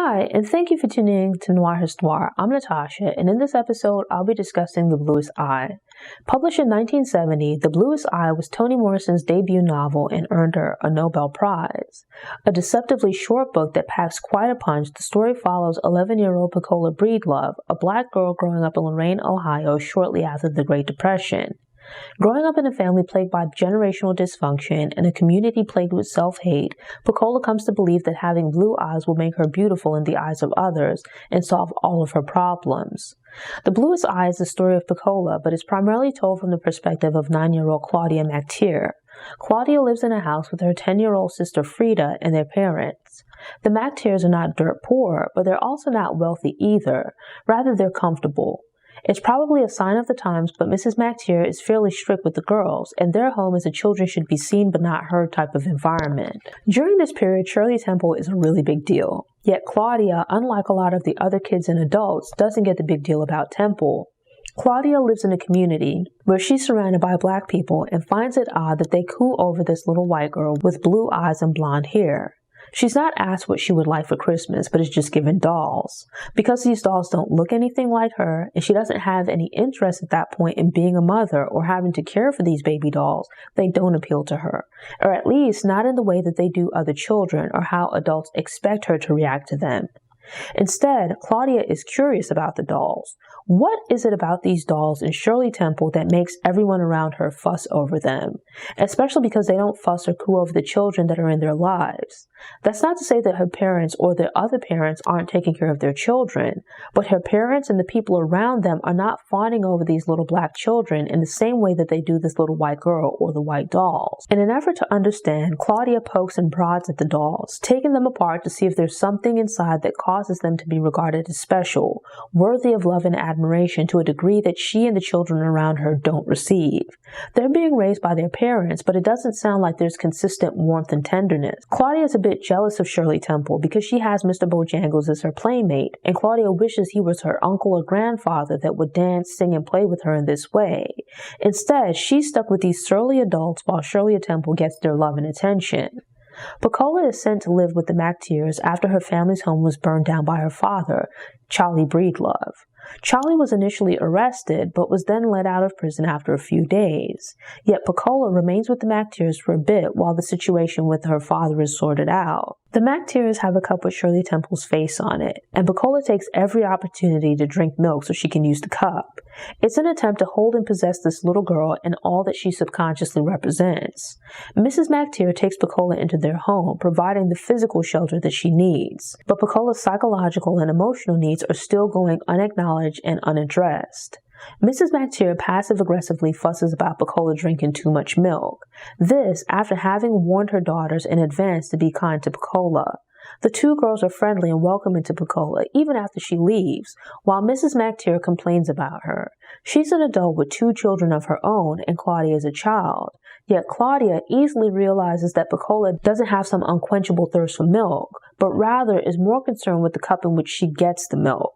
Hi, and thank you for tuning in to Noire Histoire. I'm Natasha, and in this episode, I'll be discussing The Bluest Eye. Published in 1970, The Bluest Eye was Toni Morrison's debut novel and earned her a Nobel Prize. A deceptively short book that packs quite a punch, the story follows 11-year-old Pecola Breedlove, a black girl growing up in Lorain, Ohio shortly after the Great Depression. Growing up in a family plagued by generational dysfunction and a community plagued with self-hate, Pecola comes to believe that having blue eyes will make her beautiful in the eyes of others and solve all of her problems. The Bluest Eye is the story of Pecola, but is primarily told from the perspective of 9-year-old Claudia McTeer. Claudia lives in a house with her 10-year-old sister Frida and their parents. The McTeers are not dirt poor, but they're also not wealthy either. Rather, they're comfortable. It's probably a sign of the times, but Mrs. McTeer is fairly strict with the girls, and their home is a children should be seen but not heard type of environment. During this period, Shirley Temple is a really big deal. Yet Claudia, unlike a lot of the other kids and adults, doesn't get the big deal about Temple. Claudia lives in a community where she's surrounded by black people and finds it odd that they coo over this little white girl with blue eyes and blonde hair. She's not asked what she would like for Christmas, but is just given dolls. Because these dolls don't look anything like her, and she doesn't have any interest at that point in being a mother or having to care for these baby dolls, they don't appeal to her. Or at least not in the way that they do other children or how adults expect her to react to them. Instead, Claudia is curious about the dolls. What is it about these dolls in Shirley Temple that makes everyone around her fuss over them? Especially because they don't fuss or coo over the children that are in their lives. That's not to say that her parents or the other parents aren't taking care of their children, but her parents and the people around them are not fawning over these little black children in the same way that they do this little white girl or the white dolls. In an effort to understand, Claudia pokes and prods at the dolls, taking them apart to see if there's something inside that causes them to be regarded as special, worthy of love and admiration to a degree that she and the children around her don't receive. They're being raised by their parents, but it doesn't sound like there's consistent warmth and tenderness. Claudia is a bit jealous of Shirley Temple because she has Mr. Bojangles as her playmate, and Claudia wishes he was her uncle or grandfather that would dance, sing, and play with her in this way. Instead, she's stuck with these surly adults while Shirley Temple gets their love and attention. Pecola is sent to live with the McTeers after her family's home was burned down by her father, Charlie Breedlove. Charlie was initially arrested, but was then let out of prison after a few days. Yet Pecola remains with the McTeers for a bit while the situation with her father is sorted out. The McTeers have a cup with Shirley Temple's face on it, and Pecola takes every opportunity to drink milk so she can use the cup. It's an attempt to hold and possess this little girl and all that she subconsciously represents. Mrs. McTeer takes Pecola into their home, providing the physical shelter that she needs. But Pecola's psychological and emotional needs are still going unacknowledged and unaddressed. Mrs. McTeer passive-aggressively fusses about Pecola drinking too much milk. This after having warned her daughters in advance to be kind to Pecola. The two girls are friendly and welcoming to Pecola even after she leaves, while Mrs. McTeer complains about her. She's an adult with 2 children of her own, and Claudia is a child. Yet Claudia easily realizes that Pecola doesn't have some unquenchable thirst for milk, but rather is more concerned with the cup in which she gets the milk.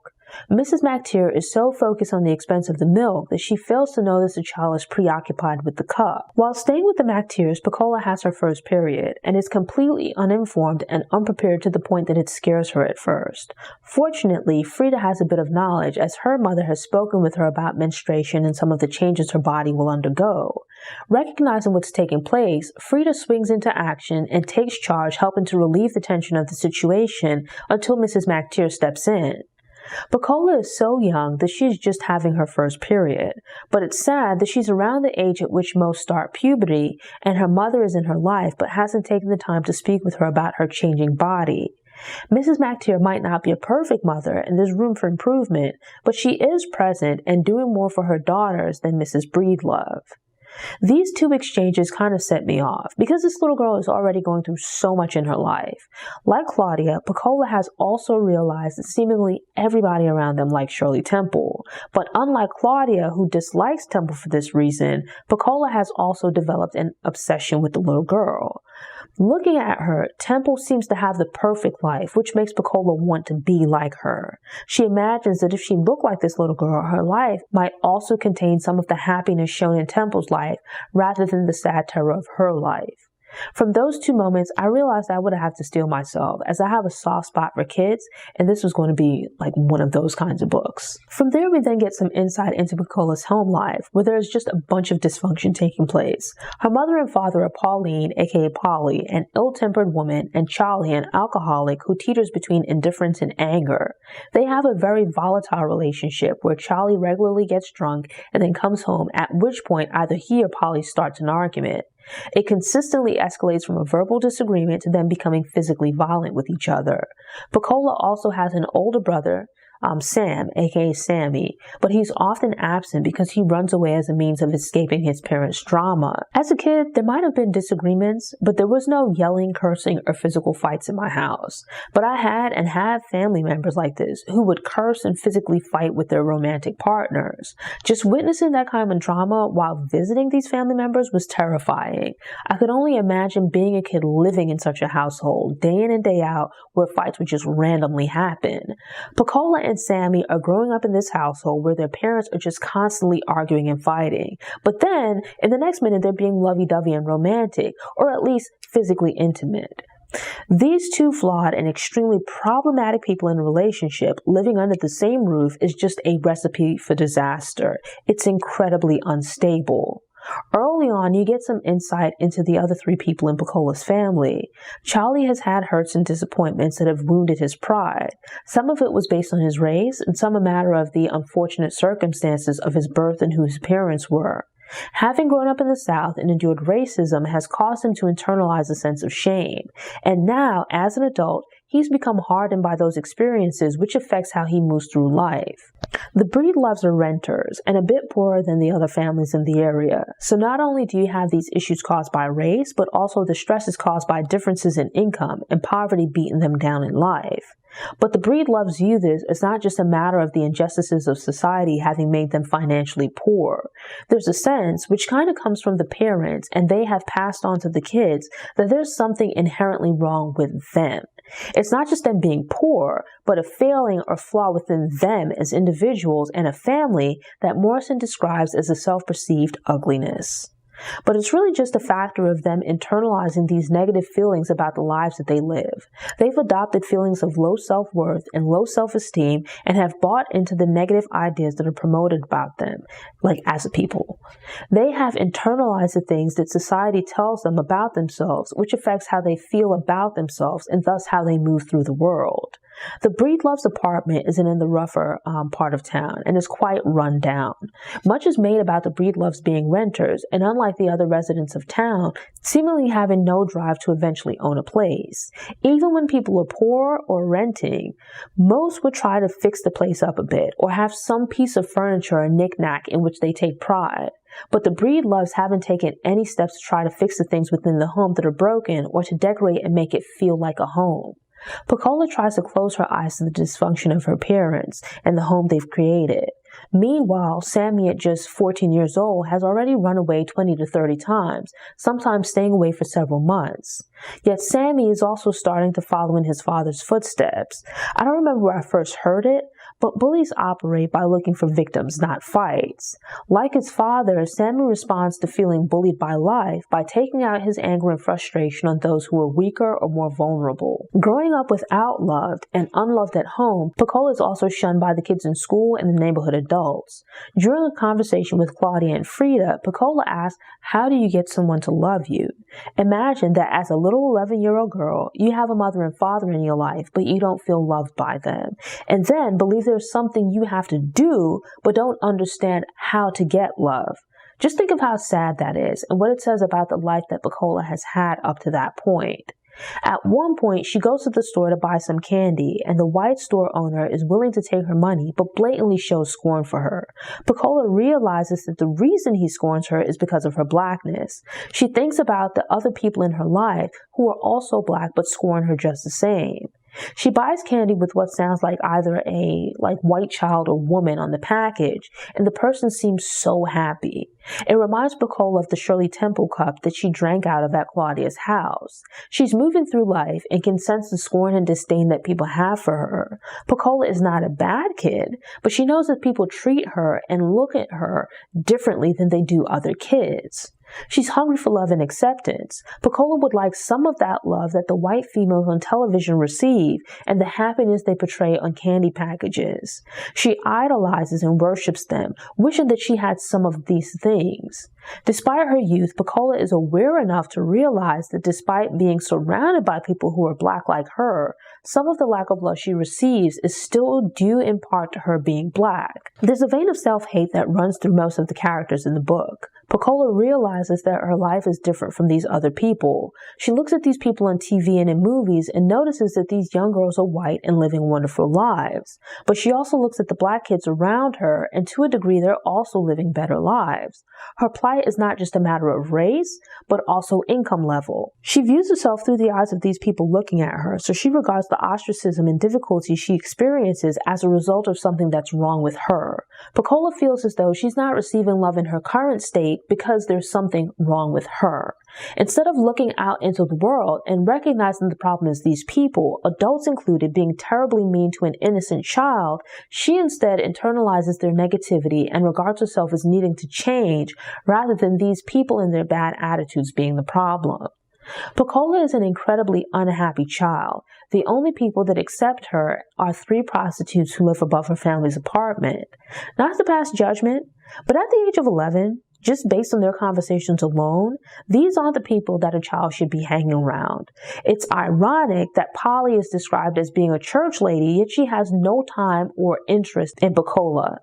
Mrs. McTeer is so focused on the expense of the milk that she fails to notice the child is preoccupied with the cup. While staying with the McTeers, Pecola has her first period and is completely uninformed and unprepared to the point that it scares her at first. Fortunately, Frida has a bit of knowledge as her mother has spoken with her about menstruation and some of the changes her body will undergo. Recognizing what's taking place, Frida swings into action and takes charge, helping to relieve the tension of the situation until Mrs. McTeer steps in. Pecola is so young that she's just having her first period, but it's sad that she's around the age at which most start puberty, and her mother is in her life but hasn't taken the time to speak with her about her changing body. Mrs. McTeer might not be a perfect mother, and there's room for improvement, but she is present and doing more for her daughters than Mrs. Breedlove. These two exchanges kind of set me off because this little girl is already going through so much in her life. Like Claudia, Pecola has also realized that seemingly everybody around them likes Shirley Temple. But unlike Claudia, who dislikes Temple for this reason, Pecola has also developed an obsession with the little girl. Looking at her, Temple seems to have the perfect life, which makes Pecola want to be like her. She imagines that if she looked like this little girl, her life might also contain some of the happiness shown in Temple's life, rather than the sad terror of her life. From those two moments, I realized I would have to steel myself, as I have a soft spot for kids, and this was going to be like one of those kinds of books. From there, we then get some insight into Picola's home life, where there is just a bunch of dysfunction taking place. Her mother and father are Pauline, aka Polly, an ill-tempered woman, and Charlie, an alcoholic who teeters between indifference and anger. They have a very volatile relationship where Charlie regularly gets drunk and then comes home, at which point either he or Polly starts an argument. It consistently escalates from a verbal disagreement to them becoming physically violent with each other. Picola also has an older brother, Sam, aka Sammy, but he's often absent because he runs away as a means of escaping his parents' drama. As a kid, there might have been disagreements, but there was no yelling, cursing, or physical fights in my house. But I had and have family members like this who would curse and physically fight with their romantic partners. Just witnessing that kind of drama while visiting these family members was terrifying. I could only imagine being a kid living in such a household, day in and day out, where fights would just randomly happen. Picola and Sammy are growing up in this household where their parents are just constantly arguing and fighting. But then, in the next minute, they're being lovey-dovey and romantic, or at least physically intimate. These two flawed and extremely problematic people in a relationship living under the same roof is just a recipe for disaster. It's incredibly unstable. Early on, you get some insight into the other three people in Picola's family. Charlie has had hurts and disappointments that have wounded his pride. Some of it was based on his race, and some a matter of the unfortunate circumstances of his birth and who his parents were. Having grown up in the South and endured racism has caused him to internalize a sense of shame. And now, as an adult, he's become hardened by those experiences, which affects how he moves through life. The Breedloves are renters and a bit poorer than the other families in the area. So not only do you have these issues caused by race, but also the stresses caused by differences in income and poverty beating them down in life. But the Breedloves view this as not just a matter of the injustices of society having made them financially poor. There's a sense, which kind of comes from the parents, and they have passed on to the kids, that there's something inherently wrong with them. It's not just them being poor, but a failing or flaw within them as individuals and a family that Morrison describes as a self-perceived ugliness. But it's really just a factor of them internalizing these negative feelings about the lives that they live. They've adopted feelings of low self-worth and low self-esteem and have bought into the negative ideas that are promoted about them, like as a people. They have internalized the things that society tells them about themselves, which affects how they feel about themselves and thus how they move through the world. The Breedloves' apartment isn't in the rougher part of town and is quite run down. Much is made about the Breedloves being renters, and unlike the other residents of town, seemingly having no drive to eventually own a place. Even when people are poor or renting, most would try to fix the place up a bit or have some piece of furniture or knick-knack in which they take pride. But the Breedloves haven't taken any steps to try to fix the things within the home that are broken or to decorate and make it feel like a home. Picola tries to close her eyes to the dysfunction of her parents and the home they've created. Meanwhile, Sammy, at just 14 years old, has already run away 20 to 30 times, sometimes staying away for several months. Yet Sammy is also starting to follow in his father's footsteps. I don't remember where I first heard it, but bullies operate by looking for victims, not fights. Like his father, Sammy responds to feeling bullied by life by taking out his anger and frustration on those who are weaker or more vulnerable. Growing up without love and unloved at home, Picola is also shunned by the kids in school and the neighborhood adults. During a conversation with Claudia and Frida, Picola asks, "How do you get someone to love you?" Imagine that as a little 11-year-old girl, you have a mother and father in your life, but you don't feel loved by them. And then believe there's something you have to do, but don't understand how to get love. Just think of how sad that is and what it says about the life that Picola has had up to that point. At one point, she goes to the store to buy some candy, and the white store owner is willing to take her money, but blatantly shows scorn for her. Picola realizes that the reason he scorns her is because of her blackness. She thinks about the other people in her life who are also black but scorn her just the same. She buys candy with what sounds like either a white child or woman on the package, and the person seems so happy. It reminds Picola of the Shirley Temple cup that she drank out of at Claudia's house. She's moving through life and can sense the scorn and disdain that people have for her. Picola is not a bad kid, but she knows that people treat her and look at her differently than they do other kids. She's hungry for love and acceptance. Pecola would like some of that love that the white females on television receive and the happiness they portray on candy packages. She idolizes and worships them, wishing that she had some of these things. Despite her youth, Pecola is aware enough to realize that despite being surrounded by people who are black like her, some of the lack of love she receives is still due in part to her being black. There's a vein of self-hate that runs through most of the characters in the book. Pecola realizes that her life is different from these other people. She looks at these people on TV and in movies and notices that these young girls are white and living wonderful lives. But she also looks at the black kids around her, and to a degree they're also living better lives. Her plight is not just a matter of race, but also income level. She views herself through the eyes of these people looking at her, so she regards the ostracism and difficulty she experiences as a result of something that's wrong with her. Pecola feels as though she's not receiving love in her current state because there's something wrong with her. Instead of looking out into the world and recognizing the problem as these people, adults included, being terribly mean to an innocent child, she instead internalizes their negativity and regards herself as needing to change rather than these people and their bad attitudes being the problem. Pecola is an incredibly unhappy child. The only people that accept her are 3 prostitutes who live above her family's apartment. Not to pass judgment, but at the age of 11, just based on their conversations alone, these aren't the people that a child should be hanging around. It's ironic that Polly is described as being a church lady, yet she has no time or interest in Pecola.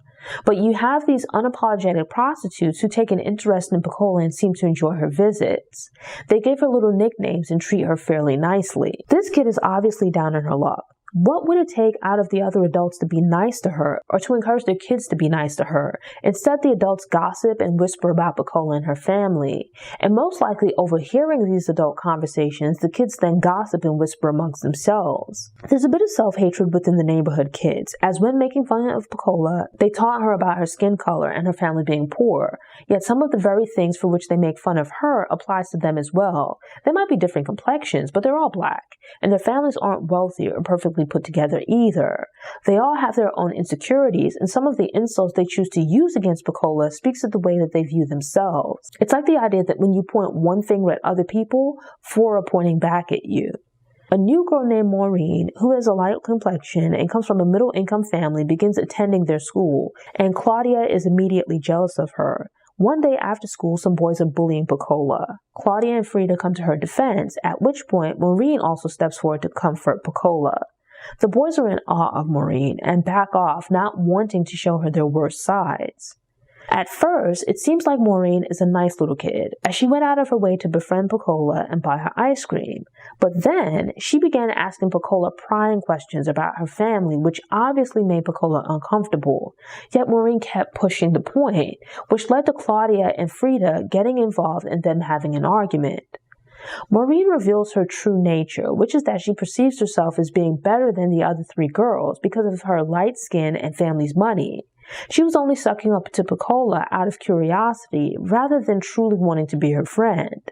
But you have these unapologetic prostitutes who take an interest in Pecola and seem to enjoy her visits. They give her little nicknames and treat her fairly nicely. This kid is obviously down on her luck. What would it take out of the other adults to be nice to her or to encourage their kids to be nice to her? Instead, the adults gossip and whisper about Pecola and her family. And most likely overhearing these adult conversations, the kids then gossip and whisper amongst themselves. There's a bit of self-hatred within the neighborhood kids, as when making fun of Pecola, they taunt her about her skin color and her family being poor. Yet some of the very things for which they make fun of her applies to them as well. They might be different complexions, but they're all black. And their families aren't wealthy or perfectly put together either. They all have their own insecurities, and some of the insults they choose to use against Pecola speaks of the way that they view themselves. It's like the idea that when you point one finger at other people, 4 are pointing back at you. A new girl named Maureen, who has a light complexion and comes from a middle-income family, begins attending their school, and Claudia is immediately jealous of her. One day after school, some boys are bullying Pecola. Claudia and Frida come to her defense, at which point Maureen also steps forward to comfort Pecola. The boys are in awe of Maureen and back off, not wanting to show her their worst sides. At first, it seems like Maureen is a nice little kid, as she went out of her way to befriend Pecola and buy her ice cream. But then, she began asking Pecola prying questions about her family, which obviously made Pecola uncomfortable. Yet Maureen kept pushing the point, which led to Claudia and Frida getting involved and them having an argument. Maureen reveals her true nature, which is that she perceives herself as being better than the other 3 girls because of her light skin and family's money. She was only sucking up to Pecola out of curiosity rather than truly wanting to be her friend.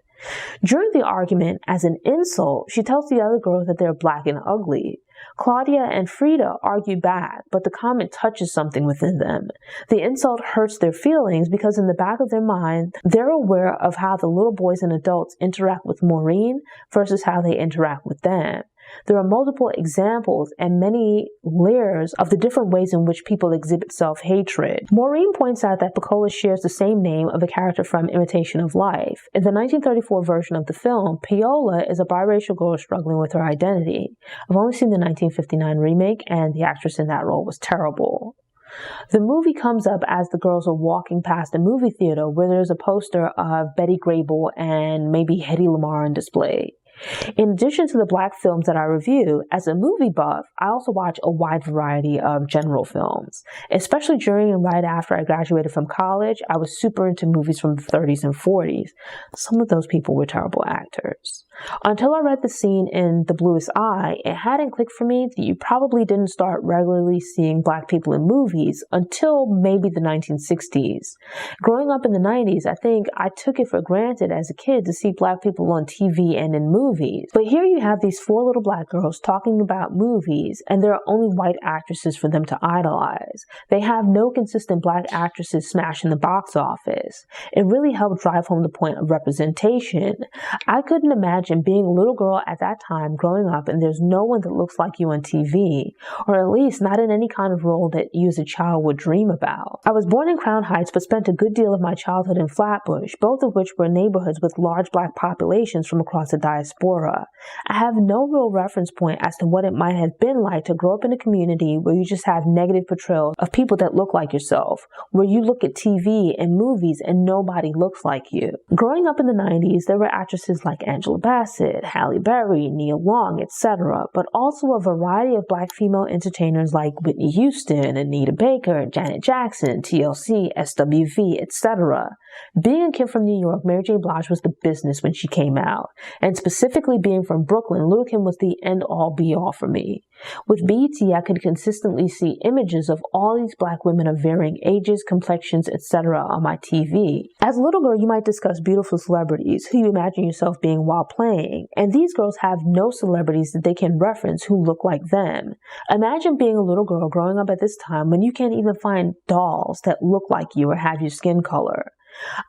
During the argument, as an insult, she tells the other girls that they're black and ugly. Claudia and Frida argue back, but the comment touches something within them. The insult hurts their feelings because in the back of their mind, they're aware of how the little boys and adults interact with Maureen versus how they interact with them. There are multiple examples and many layers of the different ways in which people exhibit self-hatred. Maureen points out that Pecola shares the same name of a character from Imitation of Life. In the 1934 version of the film, Piola is a biracial girl struggling with her identity. I've only seen the 1959 remake, and the actress in that role was terrible. The movie comes up as the girls are walking past a movie theater where there's a poster of Betty Grable and maybe Hedy Lamarr on display. In addition to the black films that I review, as a movie buff, I also watch a wide variety of genre films. Especially during and right after I graduated from college, I was super into movies from the 30s and 40s. Some of those people were terrible actors. Until I read the scene in The Bluest Eye, it hadn't clicked for me that you probably didn't start regularly seeing black people in movies until maybe the 1960s. Growing up in the 90s, I think I took it for granted as a kid to see black people on TV and in movies. But here you have these 4 little black girls talking about movies, and there are only white actresses for them to idolize. They have no consistent black actresses smashing the box office. It really helped drive home the point of representation. I couldn't imagine being a little girl at that time growing up and there's no one that looks like you on TV, or at least not in any kind of role that you as a child would dream about. I was born in Crown Heights but spent a good deal of my childhood in Flatbush, both of which were neighborhoods with large black populations from across the diaspora. I have no real reference point as to what it might have been like to grow up in a community where you just have negative portrayals of people that look like yourself, where you look at TV and movies and nobody looks like you. Growing up in the 90s, there were actresses like Angela Bassett, Halle Berry, Nia Long, etc., but also a variety of black female entertainers like Whitney Houston, Anita Baker, Janet Jackson, TLC, SWV, etc. Being a kid from New York, Mary J. Blige was the business when she came out, and specifically being from Brooklyn, Lil' Kim was the end-all be-all for me. With BET, I could consistently see images of all these black women of varying ages, complexions, etc. on my TV. As a little girl, you might discuss beautiful celebrities who you imagine yourself being while playing, and these girls have no celebrities that they can reference who look like them. Imagine being a little girl growing up at this time when you can't even find dolls that look like you or have your skin color.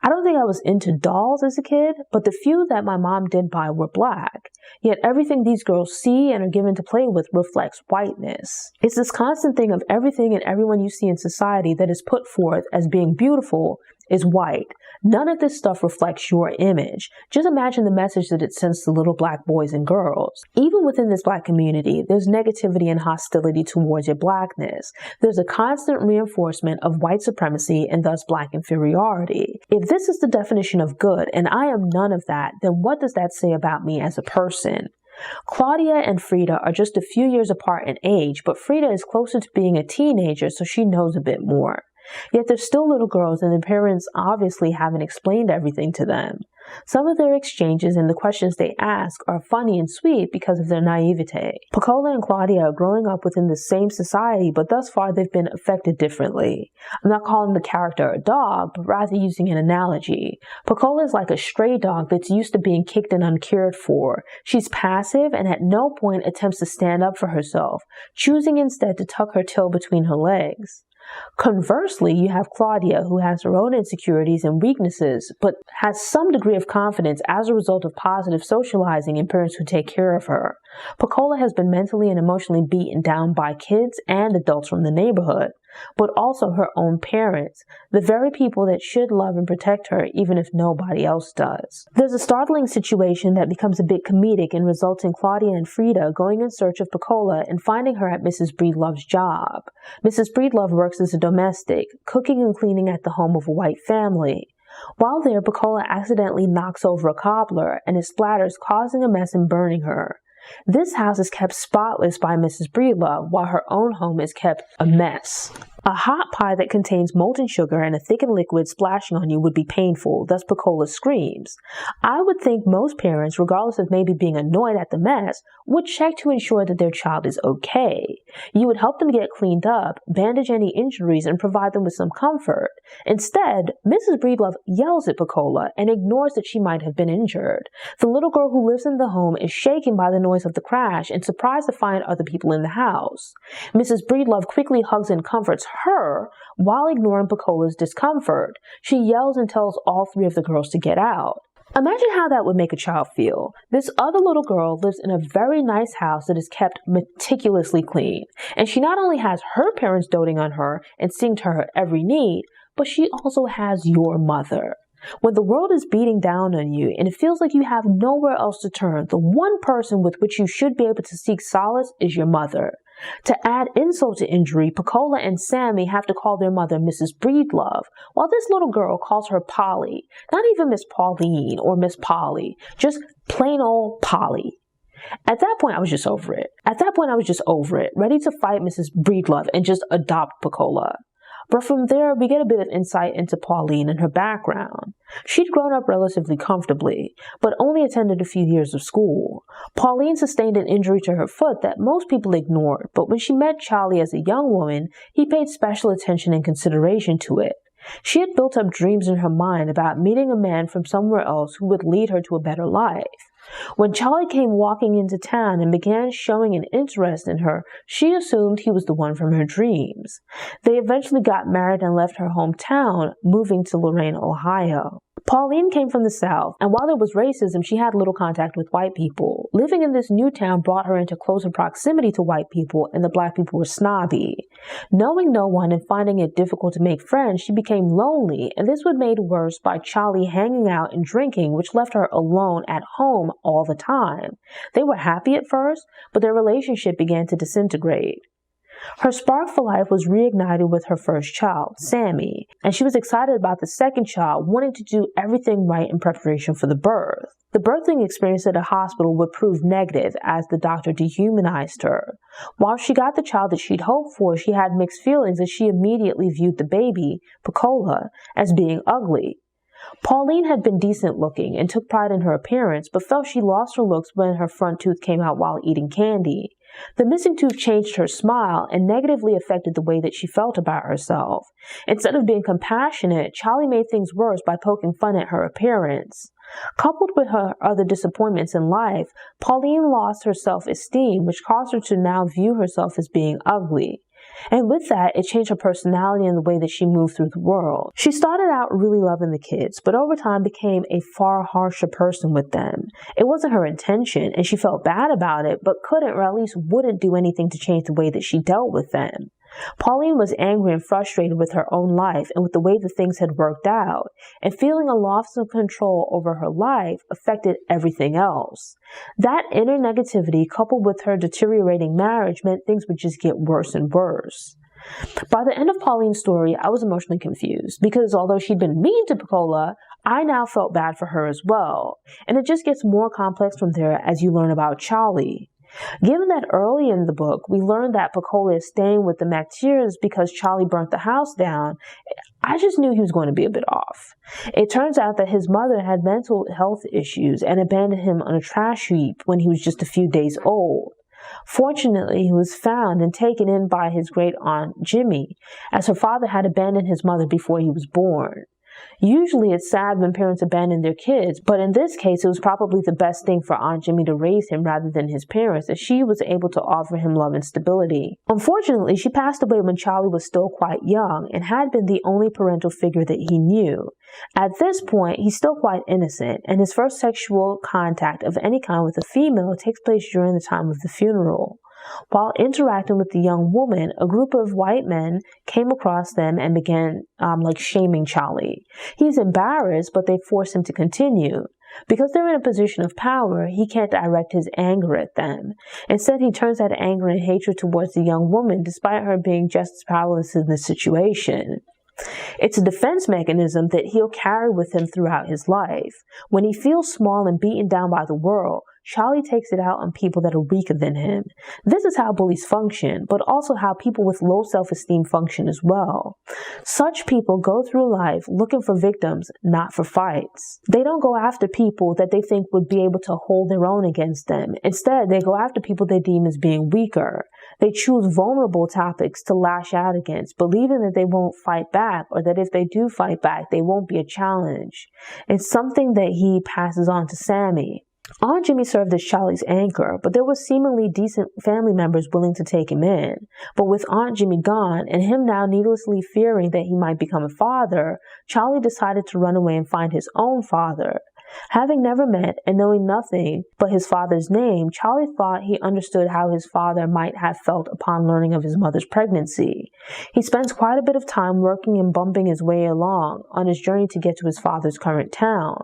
I don't think I was into dolls as a kid, but the few that my mom did buy were black. Yet everything these girls see and are given to play with reflects whiteness. It's this constant thing of everything and everyone you see in society that is put forth as being beautiful is white. None of this stuff reflects your image. Just imagine the message that it sends to little black boys and girls. Even within this black community, there's negativity and hostility towards your blackness. There's a constant reinforcement of white supremacy and thus black inferiority. If this is the definition of good and I am none of that, then what does that say about me as a person? Claudia and Frida are just a few years apart in age, but Frida is closer to being a teenager, so she knows a bit more. Yet they're still little girls and their parents obviously haven't explained everything to them. Some of their exchanges and the questions they ask are funny and sweet because of their naivete. Pecola and Claudia are growing up within the same society, but thus far they've been affected differently. I'm not calling the character a dog, but rather using an analogy. Pecola is like a stray dog that's used to being kicked and uncared for. She's passive and at no point attempts to stand up for herself, choosing instead to tuck her tail between her legs. Conversely, you have Claudia, who has her own insecurities and weaknesses, but has some degree of confidence as a result of positive socializing and parents who take care of her. Pecola has been mentally and emotionally beaten down by kids and adults from the neighborhood, but also her own parents, the very people that should love and protect her even if nobody else does. There's a startling situation that becomes a bit comedic and results in Claudia and Frida going in search of Pecola and finding her at Mrs. Breedlove's job. Mrs. Breedlove works as a domestic, cooking and cleaning at the home of a white family. While there, Pecola accidentally knocks over a cobbler and it splatters, causing a mess and burning her. This house is kept spotless by Mrs. Breedlove, while her own home is kept a mess. A hot pie that contains molten sugar and a thickened liquid splashing on you would be painful, thus Pecola screams. I would think most parents, regardless of maybe being annoyed at the mess, would check to ensure that their child is okay. You would help them get cleaned up, bandage any injuries, and provide them with some comfort. Instead, Mrs. Breedlove yells at Pecola and ignores that she might have been injured. The little girl who lives in the home is shaken by the noise of the crash and surprised to find other people in the house. Mrs. Breedlove quickly hugs and comforts her while ignoring Pecola's discomfort. She yells and tells all 3 of the girls to get out. Imagine how that would make a child feel. This other little girl lives in a very nice house that is kept meticulously clean, and she not only has her parents doting on her and seeing to her every need, but she also has your mother. When the world is beating down on you and it feels like you have nowhere else to turn, the one person with which you should be able to seek solace is your mother. To add insult to injury, Pecola and Sammy have to call their mother Mrs. Breedlove, while this little girl calls her Polly. Not even Miss Pauline or Miss Polly, just plain old Polly. At that point, I was just over it. Ready to fight Mrs. Breedlove and just adopt Pecola. But from there, we get a bit of insight into Pauline and her background. She'd grown up relatively comfortably, but only attended a few years of school. Pauline sustained an injury to her foot that most people ignored, but when she met Charlie as a young woman, he paid special attention and consideration to it. She had built up dreams in her mind about meeting a man from somewhere else who would lead her to a better life. When Charlie came walking into town and began showing an interest in her, she assumed he was the one from her dreams. They eventually got married and left her hometown, moving to Lorain, Ohio. Pauline came from the South, and while there was racism, she had little contact with white people. Living in this new town brought her into closer proximity to white people, and the black people were snobby. Knowing no one and finding it difficult to make friends, she became lonely, and this was made worse by Charlie hanging out and drinking, which left her alone at home all the time. They were happy at first, but their relationship began to disintegrate. Her spark for life was reignited with her first child, Sammy, and she was excited about the second child, wanting to do everything right in preparation for the birth. The birthing experience at a hospital would prove negative as the doctor dehumanized her. While she got the child that she'd hoped for, she had mixed feelings as she immediately viewed the baby, Piccola, as being ugly. Pauline had been decent looking and took pride in her appearance, but felt she lost her looks when her front tooth came out while eating candy. The missing tooth changed her smile and negatively affected the way that she felt about herself. Instead of being compassionate, Charlie made things worse by poking fun at her appearance. Coupled with her other disappointments in life, Pauline lost her self-esteem, which caused her to now view herself as being ugly. And with that, it changed her personality and the way that she moved through the world. She started out really loving the kids, but over time became a far harsher person with them. It wasn't her intention, and she felt bad about it, but couldn't or at least wouldn't do anything to change the way that she dealt with them. Pauline was angry and frustrated with her own life and with the way that things had worked out, and feeling a loss of control over her life affected everything else. That inner negativity, coupled with her deteriorating marriage, meant things would just get worse and worse. By the end of Pauline's story, I was emotionally confused because although she'd been mean to Piccola, I now felt bad for her as well. And it just gets more complex from there as you learn about Charlie. Given that early in the book, we learned that Piccola is staying with the McTeers because Charlie burnt the house down, I just knew he was going to be a bit off. It turns out that his mother had mental health issues and abandoned him on a trash heap when he was just a few days old. Fortunately, he was found and taken in by his great-aunt Jimmy, as her father had abandoned his mother before he was born. Usually it's sad when parents abandon their kids, but in this case it was probably the best thing for Aunt Jimmy to raise him rather than his parents, as she was able to offer him love and stability. Unfortunately, she passed away when Charlie was still quite young and had been the only parental figure that he knew. At this point, he's still quite innocent, and his first sexual contact of any kind with a female takes place during the time of the funeral. While interacting with the young woman, a group of white men came across them and began shaming Charlie. He's embarrassed, but they force him to continue. Because they're in a position of power, he can't direct his anger at them. Instead, he turns that anger and hatred towards the young woman, despite her being just as powerless in the situation. It's a defense mechanism that he'll carry with him throughout his life. When he feels small and beaten down by the world, Charlie takes it out on people that are weaker than him. This is how bullies function, but also how people with low self-esteem function as well. Such people go through life looking for victims, not for fights. They don't go after people that they think would be able to hold their own against them. Instead, they go after people they deem as being weaker. They choose vulnerable topics to lash out against, believing that they won't fight back, or that if they do fight back, they won't be a challenge. It's something that he passes on to Sammy. Aunt Jimmy served as Charlie's anchor, but there were seemingly decent family members willing to take him in. But with Aunt Jimmy gone, and him now needlessly fearing that he might become a father, Charlie decided to run away and find his own father. Having never met and knowing nothing but his father's name, Charlie thought he understood how his father might have felt upon learning of his mother's pregnancy. He spends quite a bit of time working and bumping his way along on his journey to get to his father's current town.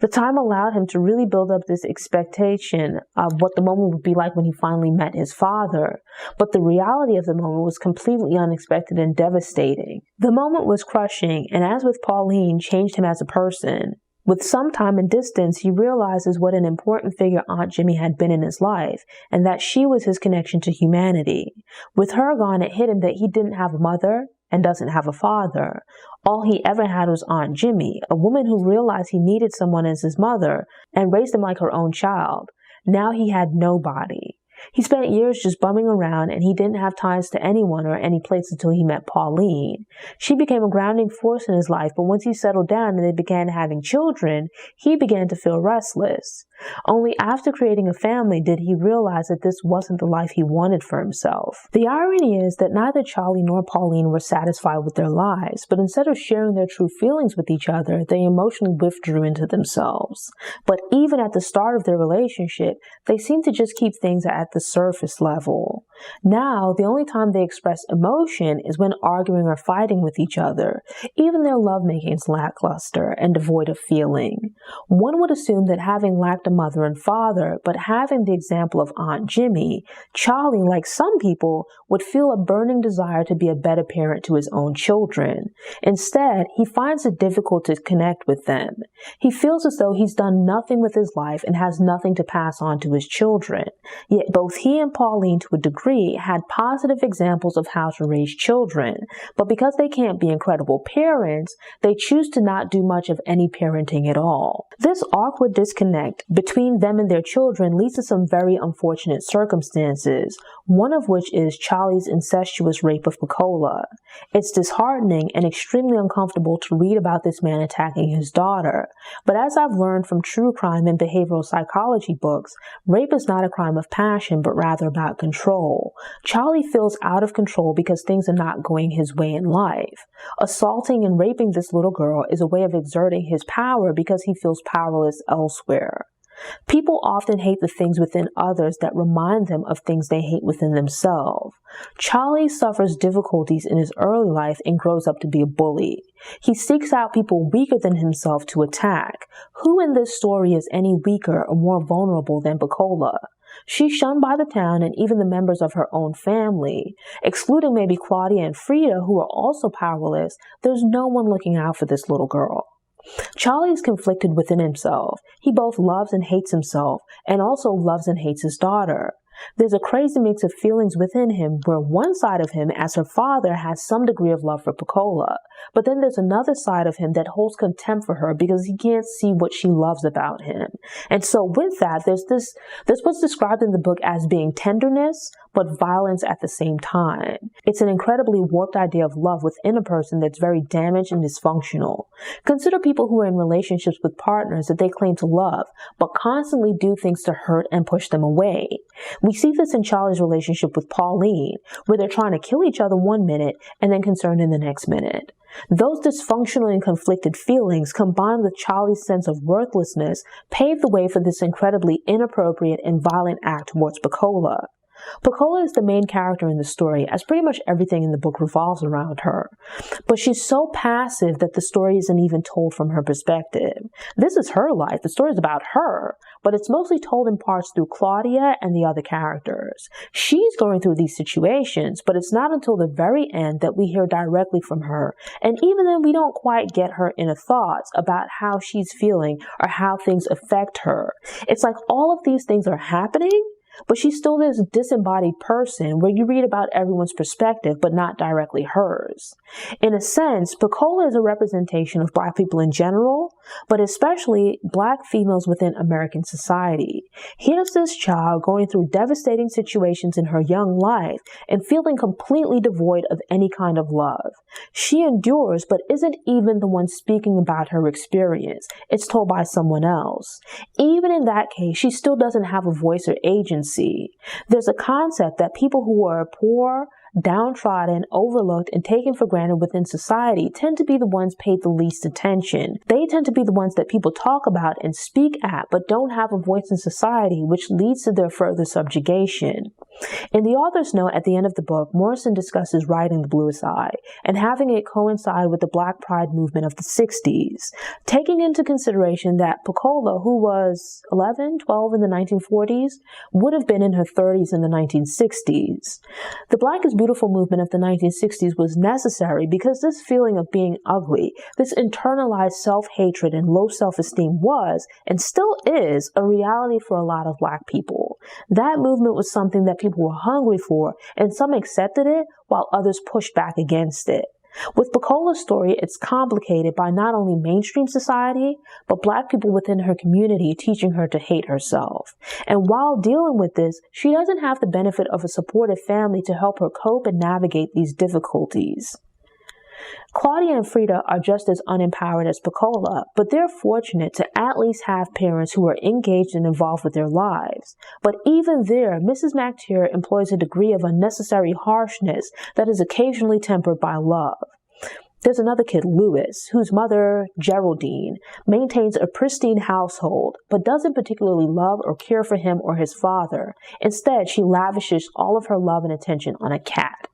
The time allowed him to really build up this expectation of what the moment would be like when he finally met his father. But the reality of the moment was completely unexpected and devastating. The moment was crushing, and as with Pauline, changed him as a person. With some time and distance, he realizes what an important figure Aunt Jimmy had been in his life, and that she was his connection to humanity. With her gone, it hit him that he didn't have a mother, and doesn't have a father. All he ever had was Aunt Jimmy, a woman who realized he needed someone as his mother and raised him like her own child. Now he had nobody. He spent years just bumming around, and he didn't have ties to anyone or any place until he met Pauline. She became a grounding force in his life, but once he settled down and they began having children, he began to feel restless. Only after creating a family did he realize that this wasn't the life he wanted for himself. The irony is that neither Charlie nor Pauline were satisfied with their lives, but instead of sharing their true feelings with each other, they emotionally withdrew into themselves. But even at the start of their relationship, they seemed to just keep things at the surface level. Now, the only time they express emotion is when arguing or fighting with each other. Even their lovemaking is lackluster and devoid of feeling. One would assume that having lacked a mother and father, but having the example of Aunt Jimmy, Charlie, like some people, would feel a burning desire to be a better parent to his own children. Instead, he finds it difficult to connect with them. He feels as though he's done nothing with his life and has nothing to pass on to his children. Yet both he and Pauline, to a degree, had positive examples of how to raise children. But because they can't be incredible parents, they choose to not do much of any parenting at all. This awkward disconnect between them and their children leads to some very unfortunate circumstances, one of which is Charlie's incestuous rape of Pecola. It's disheartening and extremely uncomfortable to read about this man attacking his daughter. But as I've learned from true crime and behavioral psychology books, rape is not a crime of passion, but rather about control. Charlie feels out of control because things are not going his way in life. Assaulting and raping this little girl is a way of exerting his power because he feels powerless elsewhere. People often hate the things within others that remind them of things they hate within themselves. Charlie suffers difficulties in his early life and grows up to be a bully. He seeks out people weaker than himself to attack. Who in this story is any weaker or more vulnerable than Pecola? She's shunned by the town and even the members of her own family. Excluding maybe Claudia and Frida, who are also powerless, there's no one looking out for this little girl. Charlie is conflicted within himself. He both loves and hates himself, and also loves and hates his daughter. There's a crazy mix of feelings within him where one side of him, as her father, has some degree of love for Pecola, but then there's another side of him that holds contempt for her because he can't see what she loves about him. And so with that, there's what's described in the book as being tenderness, but violence at the same time. It's an incredibly warped idea of love within a person that's very damaged and dysfunctional. Consider people who are in relationships with partners that they claim to love, but constantly do things to hurt and push them away. We see this in Charlie's relationship with Pauline, where they're trying to kill each other one minute and then concerned in the next minute. Those dysfunctional and conflicted feelings, combined with Charlie's sense of worthlessness, paved the way for this incredibly inappropriate and violent act towards Pecola. Pecola is the main character in the story, as pretty much everything in the book revolves around her. But she's so passive that the story isn't even told from her perspective. This is her life. The story is about her, but it's mostly told in parts through Claudia and the other characters. She's going through these situations, but it's not until the very end that we hear directly from her. And even then, we don't quite get her inner thoughts about how she's feeling or how things affect her. It's like all of these things are happening, but she's still this disembodied person where you read about everyone's perspective, but not directly hers. In a sense, Pecola is a representation of Black people in general, but especially Black females within American society. Here's this child going through devastating situations in her young life and feeling completely devoid of any kind of love. She endures, but isn't even the one speaking about her experience. It's told by someone else. Even in that case, she still doesn't have a voice or agency. There's a concept that people who are poor, downtrodden, overlooked, and taken for granted within society tend to be the ones paid the least attention. They tend to be the ones that people talk about and speak at, but don't have a voice in society, which leads to their further subjugation. In the author's note at the end of the book, Morrison discusses writing The Bluest Eye and having it coincide with the Black Pride movement of the 60s, taking into consideration that Pecola, who was 11, 12 in the 1940s, would have been in her 30s in the 1960s. The Black is Beautiful movement of the 1960s was necessary because this feeling of being ugly, this internalized self-hatred and low self-esteem was, and still is, a reality for a lot of Black people. That movement was something that people were hungry for, and some accepted it while others pushed back against it. With Picola's story, it's complicated by not only mainstream society, but Black people within her community teaching her to hate herself. And while dealing with this, she doesn't have the benefit of a supportive family to help her cope and navigate these difficulties. Claudia and Frida are just as unempowered as Picola, but they're fortunate to at least have parents who are engaged and involved with their lives. But even there, Mrs. McTeer employs a degree of unnecessary harshness that is occasionally tempered by love. There's another kid, Louis, whose mother, Geraldine, maintains a pristine household, but doesn't particularly love or care for him or his father. Instead, she lavishes all of her love and attention on a cat.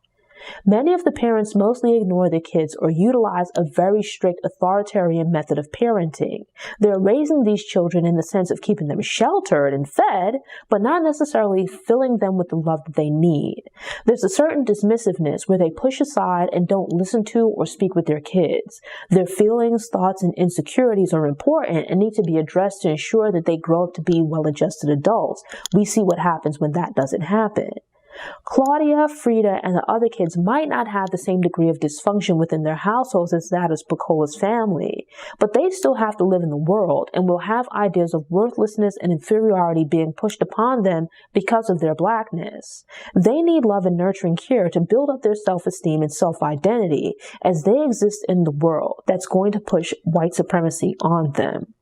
Many of the parents mostly ignore their kids or utilize a very strict authoritarian method of parenting. They're raising these children in the sense of keeping them sheltered and fed, but not necessarily filling them with the love that they need. There's a certain dismissiveness where they push aside and don't listen to or speak with their kids. Their feelings, thoughts, and insecurities are important and need to be addressed to ensure that they grow up to be well-adjusted adults. We see what happens when that doesn't happen. Claudia, Frida, and the other kids might not have the same degree of dysfunction within their households as that of Picola's family, but they still have to live in the world and will have ideas of worthlessness and inferiority being pushed upon them because of their Blackness. They need love and nurturing care to build up their self-esteem and self-identity as they exist in the world that's going to push white supremacy on them.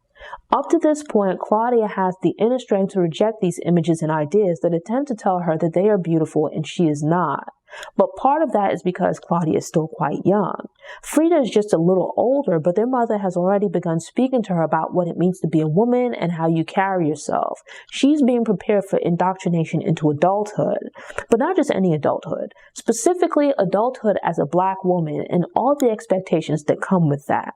Up to this point, Claudia has the inner strength to reject these images and ideas that attempt to tell her that they are beautiful and she is not. But part of that is because Claudia is still quite young. Frida is just a little older, but their mother has already begun speaking to her about what it means to be a woman and how you carry yourself. She's being prepared for indoctrination into adulthood, but not just any adulthood, specifically adulthood as a Black woman and all the expectations that come with that.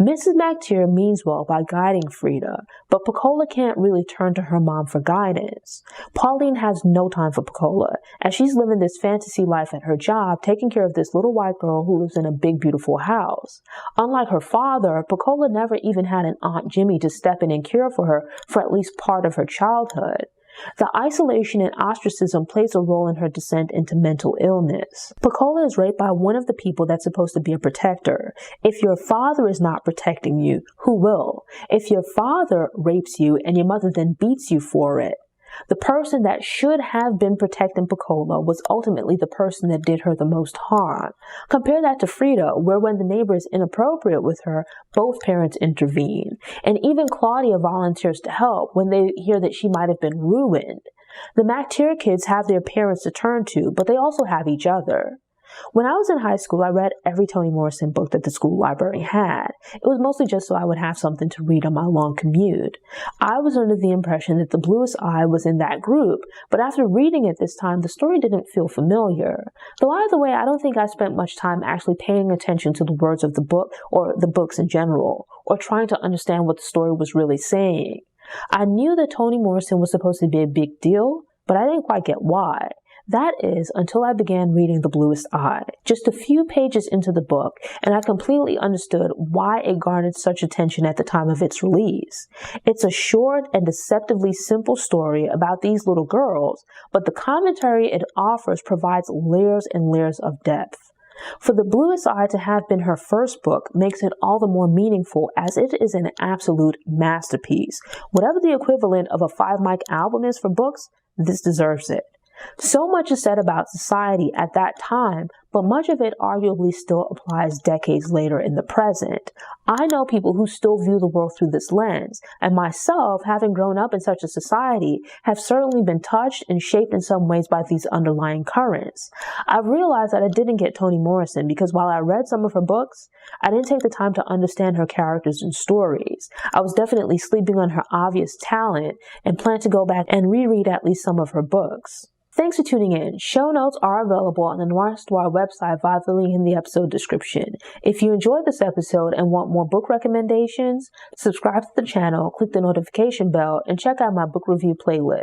Mrs. McTeer means well by guiding Frida, but Picola can't really turn to her mom for guidance. Pauline has no time for Picola, as she's living this fantasy life at her job, taking care of this little white girl who lives in a big, beautiful house. Unlike her father, Picola never even had an Aunt Jimmy to step in and care for her for at least part of her childhood. The isolation and ostracism plays a role in her descent into mental illness. Picola is raped by one of the people that's supposed to be a protector. If your father is not protecting you, who will? If your father rapes you and your mother then beats you for it, the person that should have been protecting Picola was ultimately the person that did her the most harm. Compare that to Frida, where when the neighbor is inappropriate with her, both parents intervene. And even Claudia volunteers to help when they hear that she might have been ruined. The McTeer kids have their parents to turn to, but they also have each other. When I was in high school, I read every Toni Morrison book that the school library had. It was mostly just so I would have something to read on my long commute. I was under the impression that The Bluest Eye was in that group, but after reading it this time, the story didn't feel familiar. Though either way, I don't think I spent much time actually paying attention to the words of the book or the books in general, or trying to understand what the story was really saying. I knew that Toni Morrison was supposed to be a big deal, but I didn't quite get why. That is, until I began reading The Bluest Eye. Just a few pages into the book, and I completely understood why it garnered such attention at the time of its release. It's a short and deceptively simple story about these little girls, but the commentary it offers provides layers and layers of depth. For The Bluest Eye to have been her first book makes it all the more meaningful, as it is an absolute masterpiece. Whatever the equivalent of a 5-mic album is for books, this deserves it. So much is said about society at that time, but much of it arguably still applies decades later in the present. I know people who still view the world through this lens, and myself, having grown up in such a society, have certainly been touched and shaped in some ways by these underlying currents. I've realized that I didn't get Toni Morrison because while I read some of her books, I didn't take the time to understand her characters and stories. I was definitely sleeping on her obvious talent and plan to go back and reread at least some of her books. Thanks for tuning in. Show notes are available on the Noire website via the link in the episode description. If you enjoyed this episode and want more book recommendations, subscribe to the channel, click the notification bell, and check out my book review playlist.